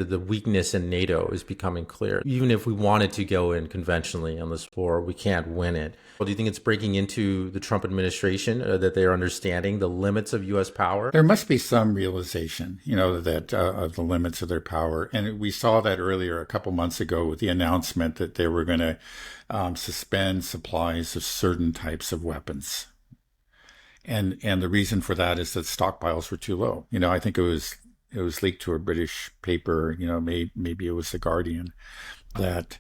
The weakness in NATO is becoming clear. Even if we wanted to go in conventionally on this war, we can't win it. Well, do you think it's breaking into the Trump administration that they're understanding the limits of U.S. power? There must be some realization, that of the limits of their power. And we saw that earlier a couple months ago with the announcement that they were going to suspend supplies of certain types of weapons. And the reason for that is that stockpiles were too low. I think it was leaked to a British paper, maybe it was The Guardian, that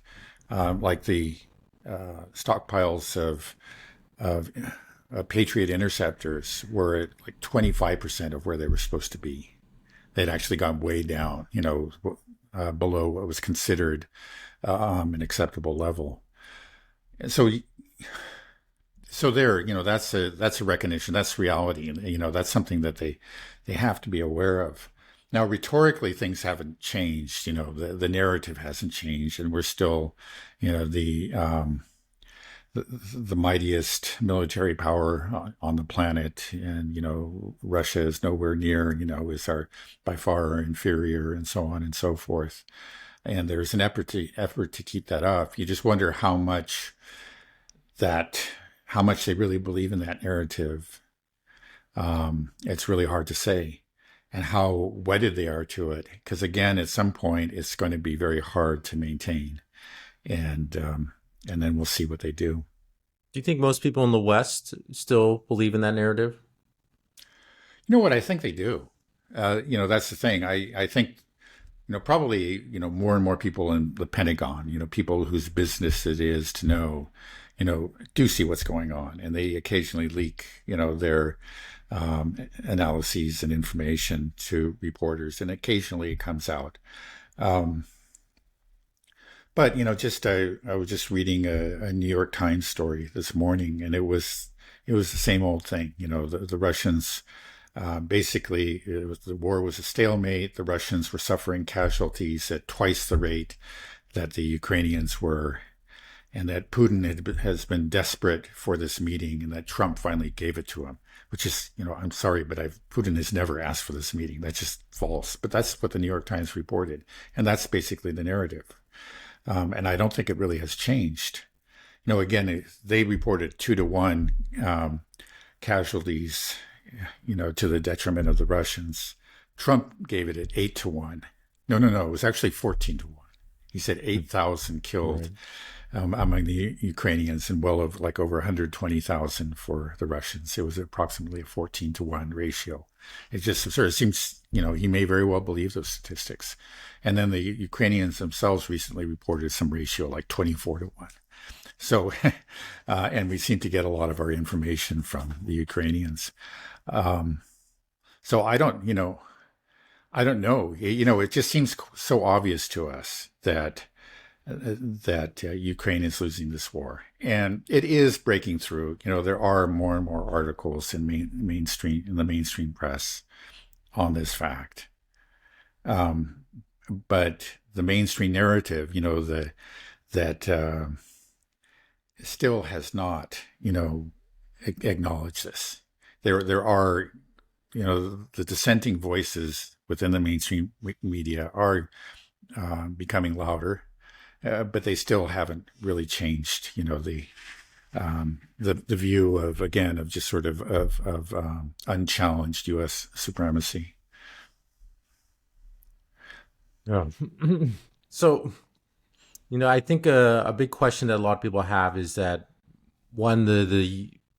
like the stockpiles of Patriot interceptors were at like 25% of where they were supposed to be. They'd actually gone way down, below what was considered an acceptable level. And so there, that's a recognition, that's reality, and that's something that they have to be aware of. Now, rhetorically, things haven't changed. The narrative hasn't changed, and we're still, the mightiest military power on the planet, and Russia is nowhere near, is by far our inferior, and so on and so forth. And there's an effort to keep that up. You just wonder how much they really believe in that narrative. It's really hard to say. And how wedded they are to it. Because again, at some point, it's going to be very hard to maintain. And then we'll see what they do. Do you think most people in the West still believe in that narrative? You know what? I think they do. That's the thing. I think, probably, more and more people in the Pentagon, people whose business it is to know, do see what's going on. And they occasionally leak, their analyses and information to reporters, and occasionally it comes out. But I was just reading a New York Times story this morning, and it was the same old thing. The Russians basically, the war was a stalemate. The Russians were suffering casualties at twice the rate that the Ukrainians were, and that Putin has been desperate for this meeting, and that Trump finally gave it to him. Which is, I'm sorry, but Putin has never asked for this meeting. That's just false. But that's what the New York Times reported. And that's basically the narrative. And I don't think it really has changed. Again, they reported 2-to-1 casualties, to the detriment of the Russians. Trump gave it at 8-to-1. No, it was actually 14-to-1. He said 8,000 killed. Right. Among the Ukrainians, and well of over 120,000 for the Russians. It was approximately a 14-to-1 ratio. It just sort of seems, he may very well believe those statistics. And then the Ukrainians themselves recently reported some ratio like 24-to-1. So, and we seem to get a lot of our information from the Ukrainians. So I don't know. It just seems so obvious to us that Ukraine is losing this war, and it is breaking through. There are more and more articles in the mainstream press on this fact. But the mainstream narrative, that still has not, acknowledged this. There are, the dissenting voices within the mainstream media are becoming louder. But they still haven't really changed, the view of just sort of unchallenged U.S. supremacy. Yeah. So, I think a big question that a lot of people have is that when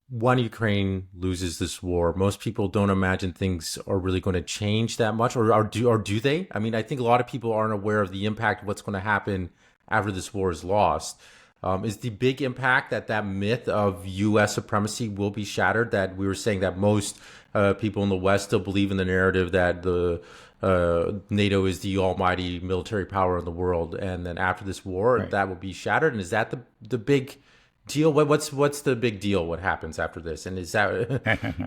Ukraine loses this war, most people don't imagine things are really going to change that much, or do they? I mean, I think a lot of people aren't aware of the impact of what's going to happen after this war is lost. Is the big impact that myth of U.S. supremacy will be shattered? That we were saying that most people in the West still believe in the narrative that the NATO is the almighty military power in the world, and then after this war, right, that will be shattered. And is that the big deal? What's the big deal? What happens after this? And is that?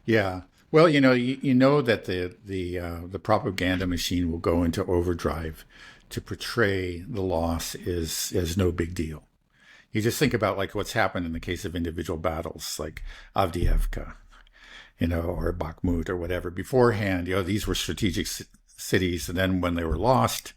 Yeah. Well, you know that the propaganda machine will go into overdrive to portray the loss as no big deal. You just think about what's happened in the case of individual battles like Avdiivka, or Bakhmut or whatever. Beforehand, these were strategic cities. And then when they were lost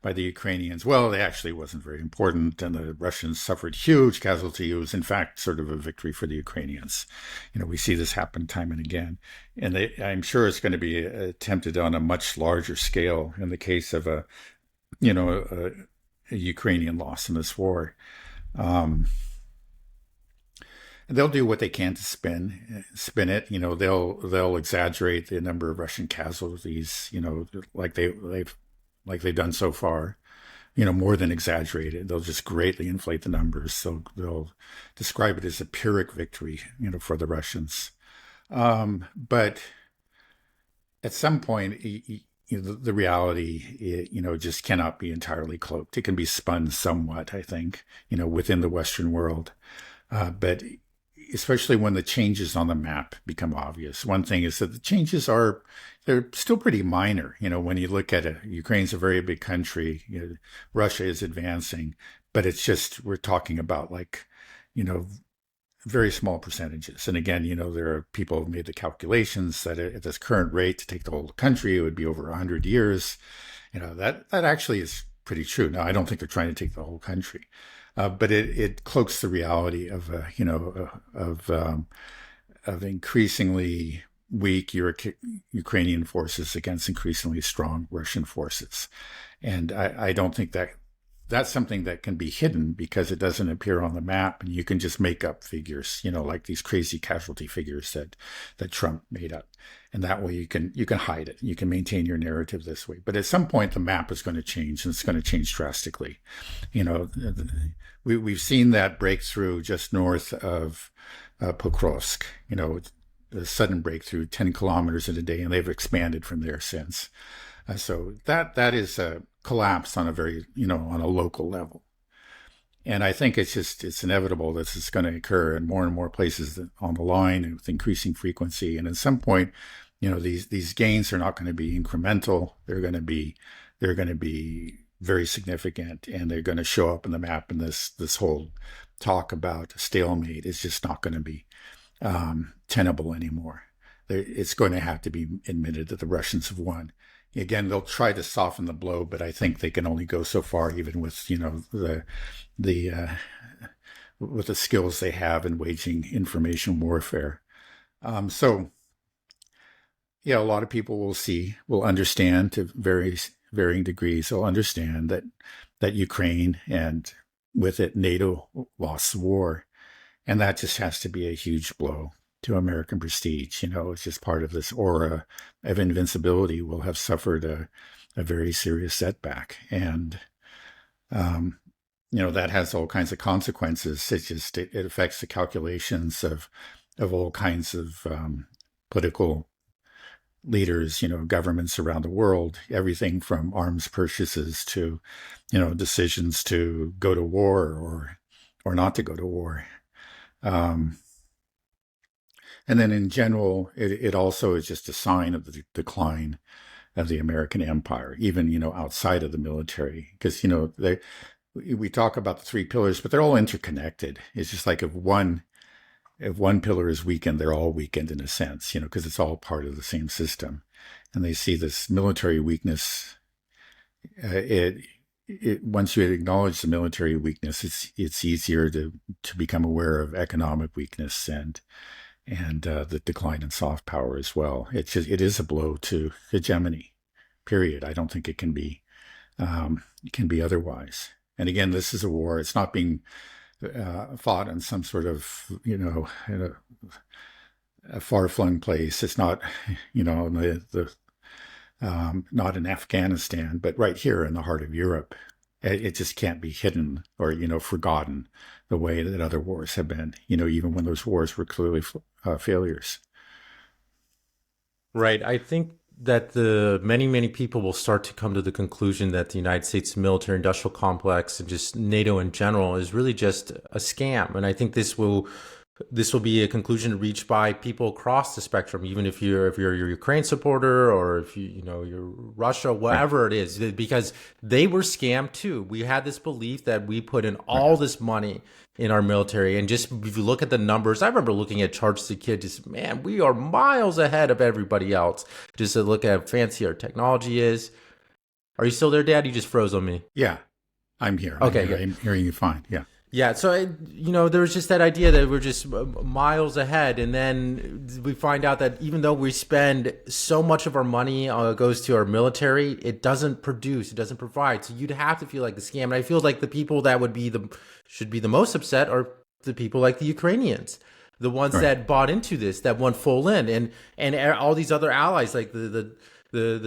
by the Ukrainians, well, they actually wasn't very important, and the Russians suffered huge casualty. It was, in fact, sort of a victory for the Ukrainians. We see this happen time and again, and I'm sure it's going to be attempted on a much larger scale in the case of a Ukrainian loss in this war. They'll do what they can to spin it. They'll exaggerate the number of Russian casualties. Like they've done so far. More than exaggerate it. They'll just greatly inflate the numbers. So they'll describe it as a Pyrrhic victory. For the Russians. But at some point, the reality, just cannot be entirely cloaked. It can be spun somewhat, I think, within the Western world. But especially when the changes on the map become obvious. One thing is that the changes they're still pretty minor. When you look at it, Ukraine's a very big country. Russia is advancing, but it's just, we're talking about very small percentages. And again, there are people who made the calculations that at this current rate, to take the whole country, it would be over 100 years. That actually is pretty true. Now, I don't think they're trying to take the whole country. But it cloaks the reality of increasingly weak Ukrainian forces against increasingly strong Russian forces, and I don't think that that's something that can be hidden because it doesn't appear on the map, and you can just make up figures, like these crazy casualty figures that Trump made up, and that way you can hide it. You can maintain your narrative this way. But at some point, the map is going to change, and it's going to change drastically. We've seen that breakthrough just north of Pokrovsk. The sudden breakthrough, 10 kilometers in a day, and they've expanded from there since. So that is a collapse on a very, on a local level. And I think it's inevitable that this is going to occur in more and more places on the line with increasing frequency. And at some point, these gains are not going to be incremental. They're going to be very significant, and they're going to show up in the map. And this whole talk about stalemate is just not going to be tenable anymore. It's going to have to be admitted that the Russians have won. Again, they'll try to soften the blow, but I think they can only go so far, even with with the skills they have in waging information warfare. So, a lot of people will understand to varying degrees. They'll understand that Ukraine and with it NATO lost the war, and that just has to be a huge blow to American prestige. It's just part of this aura of invincibility. Will have suffered a very serious setback. And, that has all kinds of consequences. It affects the calculations of all kinds of political leaders, governments around the world, everything from arms purchases to, decisions to go to war or not to go to war. And then in general, it also is just a sign of the decline of the American empire, even, outside of the military. Because, we talk about the three pillars, but they're all interconnected. It's just like if one pillar is weakened, they're all weakened in a sense, because it's all part of the same system. And they see this military weakness. Once you acknowledge the military weakness, it's easier to become aware of economic weakness and the decline in soft power as well. It is a blow to hegemony, period. I don't think it can be otherwise. And again, this is a war. It's not being fought in some sort of, in a far-flung place. It's not, not in Afghanistan, but right here in the heart of Europe. It just can't be hidden or, forgotten the way that other wars have been, even when those wars were clearly failures. Right. I think that many people will start to come to the conclusion that the United States military industrial complex and just NATO in general is really just a scam. And I think this will this will be a conclusion reached by people across the spectrum, even if you're a Ukraine supporter or if you're Russia, Right. whatever it is, because they were scammed too. We had this belief that we put in Right. all this money in our military, and just if you look at the numbers, I remember looking at charts as a kid, just man, we are miles ahead of everybody else. Just to look at how fancy our technology is. Are you still there, Dad? You just froze on me. Yeah. I'm here. Okay, good. I'm hearing you fine. Yeah. Yeah, so there was just that idea that we're just miles ahead, and then we find out that even though we spend so much of our money goes to our military, it doesn't produce, it doesn't provide. So you'd have to feel like the scam, and I feel like the people that should be the most upset are the people like the Ukrainians, the ones Right. that bought into this, that went full in, and all these other allies like the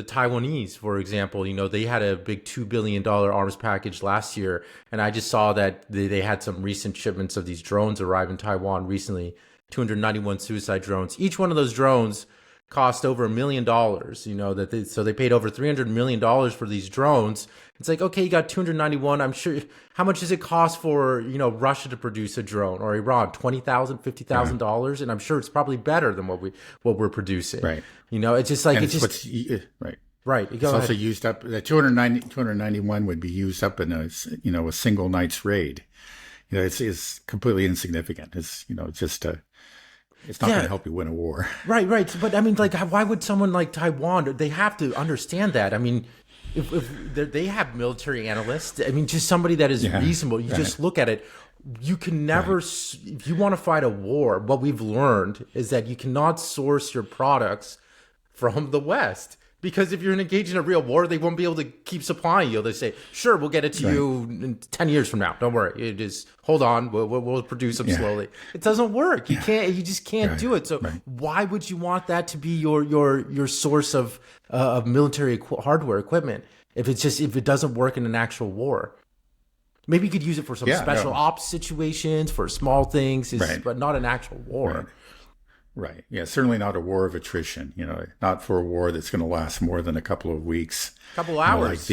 Taiwanese, for example, they had a big $2 billion arms package last year. And I just saw that they had some recent shipments of these drones arrive in Taiwan recently, 291 suicide drones. Each one of those drones cost over $1 million, so they paid over $300 million for these drones. It's like, okay, you got 291. I'm sure. How much does it cost for, Russia to produce a drone, or Iran? $20,000, $50,000, and I'm sure it's probably better than what we're producing. Right. It's just like And it's it's just right. right. It's Go also ahead. used up. The 291 would be used up in a single night's raid. It's completely insignificant. It's just it's not going Yeah, to help you win a war. right, right. But I mean, like, why would someone like Taiwan? They have to understand that. I mean, if they have military analysts, I mean, just somebody that is Yeah. reasonable. You Right. just look at it. You can never, Right. if you want to fight a war, what we've learned is that you cannot source your products from the West. Because if you're engaged in a real war, they won't be able to keep supplying you. They say, "Sure, we'll get it to Right. you in 10 years from now. Don't worry. You just hold on. We'll produce them Yeah. slowly." It doesn't work. You can't. You just can't Right. do it. So Right. why would you want that to be your source of military hardware equipment if it doesn't work in an actual war? Maybe you could use it for some Yeah. special No. ops situations, for small things, Right. but not an actual war. Right. Right. Yeah. Certainly not a war of attrition. Not for a war that's going to last more than a couple of weeks. A couple Like hours.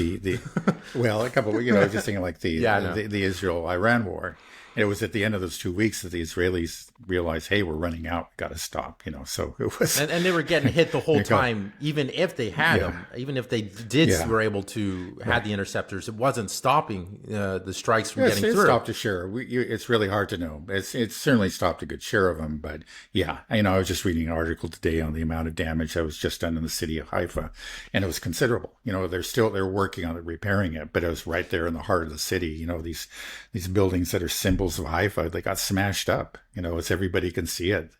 well, a couple. Just thinking like Yeah, I know. the Israel-Iran war. It was at the end of those 2 weeks that the Israelis realized, hey, we're running out. We got to stop. So it was. And they were getting hit the whole You go- time, even if they had Yeah. them, even if they did Yeah. were able to had the interceptors, it wasn't stopping the strikes from Yes, getting it through. stopped a share. It's really hard to know. It's certainly stopped a good share of them. But yeah, I was just reading an article today on the amount of damage that was just done in the city of Haifa, and it was considerable. They're working on it, repairing it, but it was right there in the heart of the city. These buildings that are symbols of Haifa, they got smashed up. It's everybody can see it.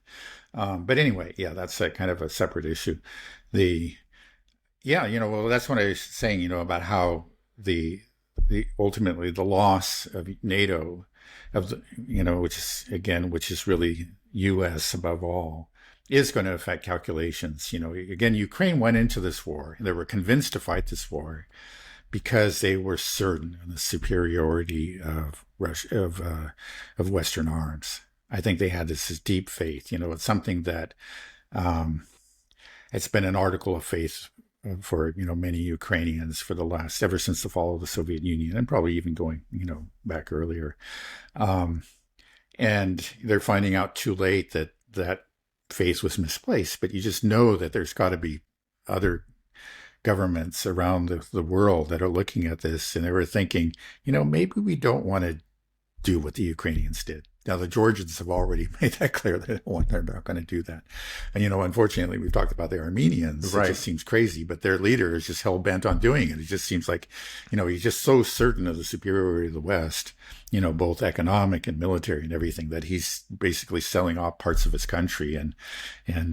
But anyway, yeah, that's a kind of a separate issue. The Yeah, well, that's what I was saying. About how the ultimately the loss of NATO, which is really U.S. above all, is going to affect calculations. Again, Ukraine went into this war and they were convinced to fight this war because they were certain of the superiority of Russia, of Western arms. I think they had this deep faith. It's something that it's been an article of faith for many Ukrainians ever since the fall of the Soviet Union, and probably even going back earlier. And they're finding out too late that faith was misplaced. But you just know that there's got to be other governments around the world that are looking at this, and they were thinking, maybe we don't want to do what the Ukrainians did. Now, the Georgians have already made that clear that they're not going to do that. And, unfortunately, we've talked about the Armenians. Right. It just seems crazy, but their leader is just hell bent on doing it. It just seems like, he's just so certain of the superiority of the West, both economic and military and everything, that he's basically selling off parts of his country. And we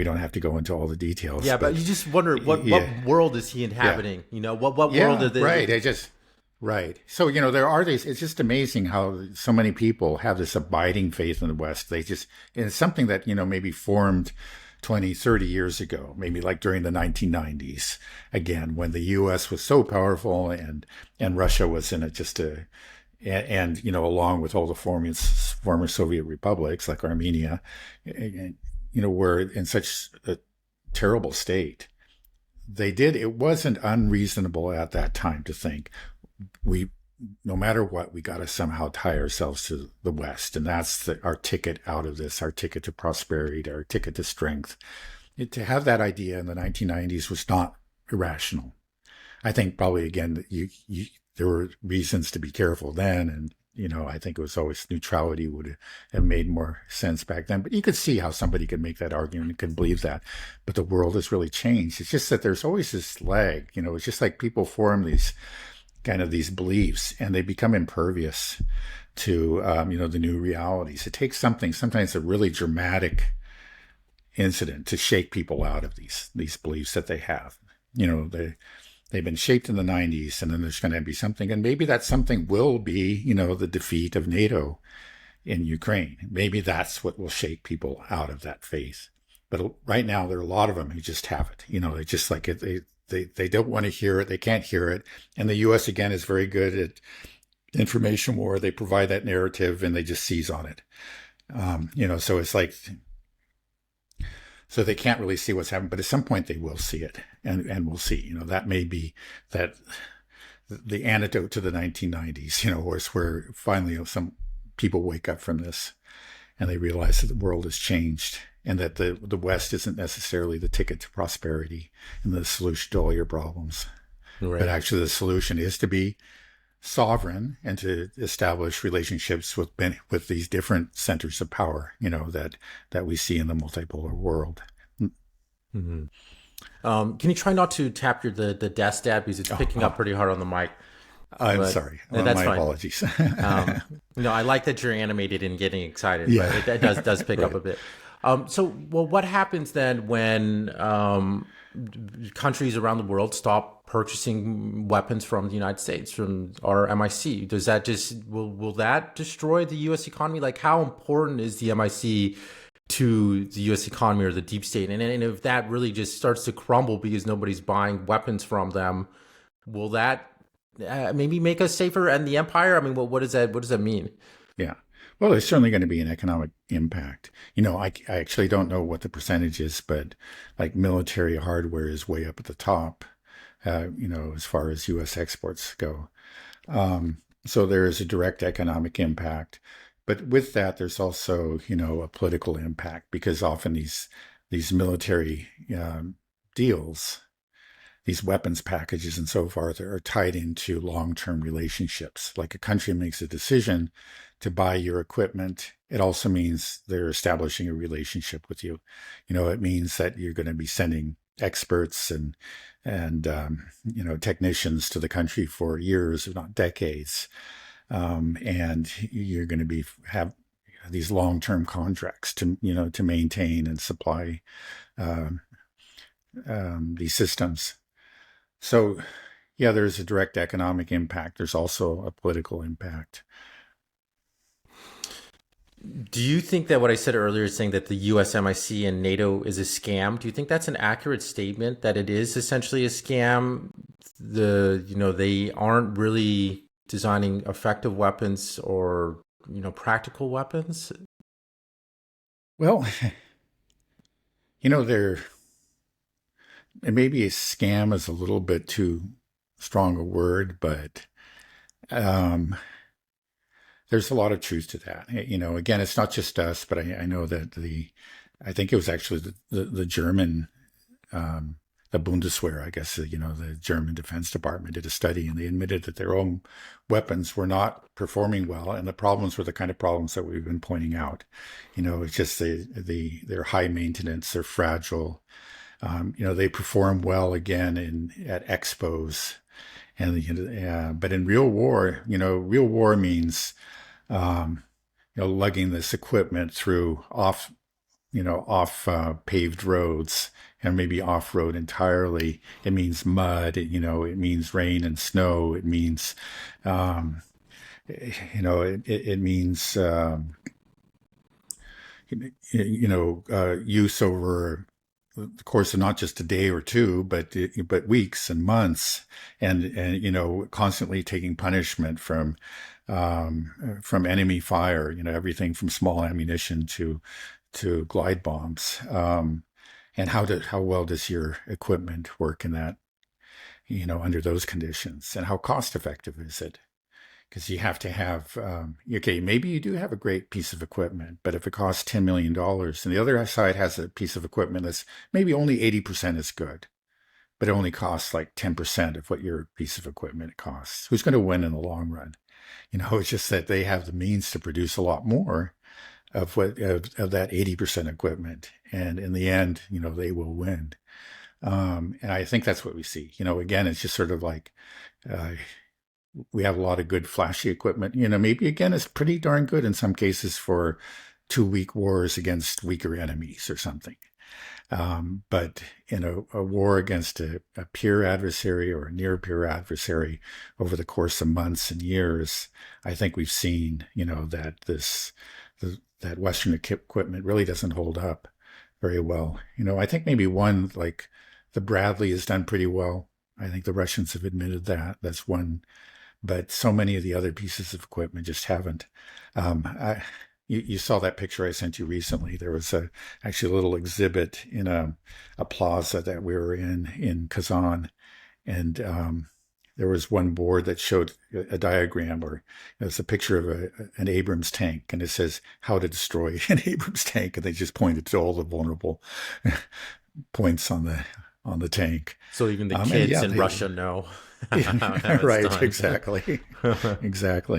don't have to go into all the details. Yeah, but you just wonder what world is he inhabiting? What world are they? Right. Right. So, there are these, it's just amazing how so many people have this abiding faith in the West. It's something that, maybe formed 20, 30 years ago, maybe like during the 1990s, again, when the U.S. was so powerful and Russia was in along with all the former Soviet republics like Armenia, were in such a terrible state. It wasn't unreasonable at that time to think, we no matter what, we got to somehow tie ourselves to the West. And that's our ticket out of this, our ticket to prosperity, our ticket to strength. To have that idea in the 1990s was not irrational. I think probably, again, that there were reasons to be careful then. And, I think it was always neutrality would have made more sense back then. But you could see how somebody could make that argument and could believe that. But the world has really changed. It's just that there's always this lag. It's just like people form these beliefs and they become impervious to, the new realities. It takes something, sometimes a really dramatic incident to shake people out of these beliefs that they have. They've been shaped in the 90s, and then there's going to be something, and maybe that something will be, the defeat of NATO in Ukraine. Maybe that's what will shake people out of that faith. But right now, there are a lot of them who just have it. They just like it. They don't want to hear it. They can't hear it. And the U.S. again is very good at information war. They provide that narrative, and they just seize on it. So it's like. So they can't really see what's happening, but at some point they will see it, and we'll see. That may be that the antidote to the 1990s. Where finally some people wake up from this, and they realize that the world has changed, and that the West isn't necessarily the ticket to prosperity and the solution to all your problems. Right. But actually, the solution is to be sovereign and to establish relationships with these different centers of power, that we see in the multipolar world. Mm-hmm. Can you try not to tap the desk dad, because it's picking up pretty hard on the mic? I'm sorry. Well, that's my fine. Apologies. I like that you're animated and getting excited. Yeah. But it does pick up a bit. What happens then when countries around the world stop purchasing weapons from the United States, from our MIC? Does that will that destroy the U.S. economy? Like, how important is the MIC to the U.S. economy or the deep state? And if that really just starts to crumble because nobody's buying weapons from them, will that maybe make us safer and the empire? I mean, what does that mean? Yeah. Well, there's certainly going to be an economic impact. I actually don't know what the percentage is, but like military hardware is way up at the top, as far as U.S. exports go. So there is a direct economic impact. But with that, there's also, a political impact, because often these military deals, these weapons packages and so forth, are tied into long-term relationships. Like a country makes a decision to buy your equipment, it also means they're establishing a relationship with you. It means that you're going to be sending experts and technicians to the country for years, if not decades. And you're going to have these long-term contracts to maintain and supply these systems. So, yeah, there's a direct economic impact. There's also a political impact. Do you think that what I said earlier, saying that the US MIC and NATO is a scam, do you think that's an accurate statement, that it is essentially a scam? They aren't really designing effective weapons or, practical weapons? Well, and maybe a scam is a little bit too strong a word, but there's a lot of truth to that. Again, it's not just us, but I know that I think it was actually the German, the Bundeswehr, I guess, the German Defense Department did a study, and they admitted that their own weapons were not performing well, and the problems were the kind of problems that we've been pointing out. It's just they're high maintenance, they're fragile. They perform well again at expos, and but in real war, real war means lugging this equipment through off paved roads, and maybe off road entirely. It means mud. It means rain and snow. It means it means use over the course of not just a day or two, but weeks and months, and constantly taking punishment from enemy fire. Everything from small ammunition to glide bombs. And how well does your equipment work in that, under those conditions, and how cost effective is it? because you have to have, okay, maybe you do have a great piece of equipment, but if it costs $10 million and the other side has a piece of equipment that's maybe only 80% as good, but it only costs like 10% of what your piece of equipment costs, who's going to win in the long run? It's just that they have the means to produce a lot more of that 80% equipment. And in the end, they will win. And I think that's what we see. Again, it's just sort of like, uh, we have a lot of good flashy equipment. Maybe again, it's pretty darn good in some cases for 2 week wars against weaker enemies or something. But in a war against a peer adversary or a near peer adversary over the course of months and years, I think we've seen, that that Western equipment really doesn't hold up very well. I think maybe one like the Bradley has done pretty well. I think the Russians have admitted that. That's one, but so many of the other pieces of equipment just haven't. You saw that picture I sent you recently. There was actually a little exhibit in a plaza that we were in Kazan, and there was one board that showed a diagram, or it's a picture of an Abrams tank, and it says how to destroy an Abrams tank, and they just pointed to all the vulnerable points on the tank. So even the kids in Russia know how it's right, done. exactly, exactly.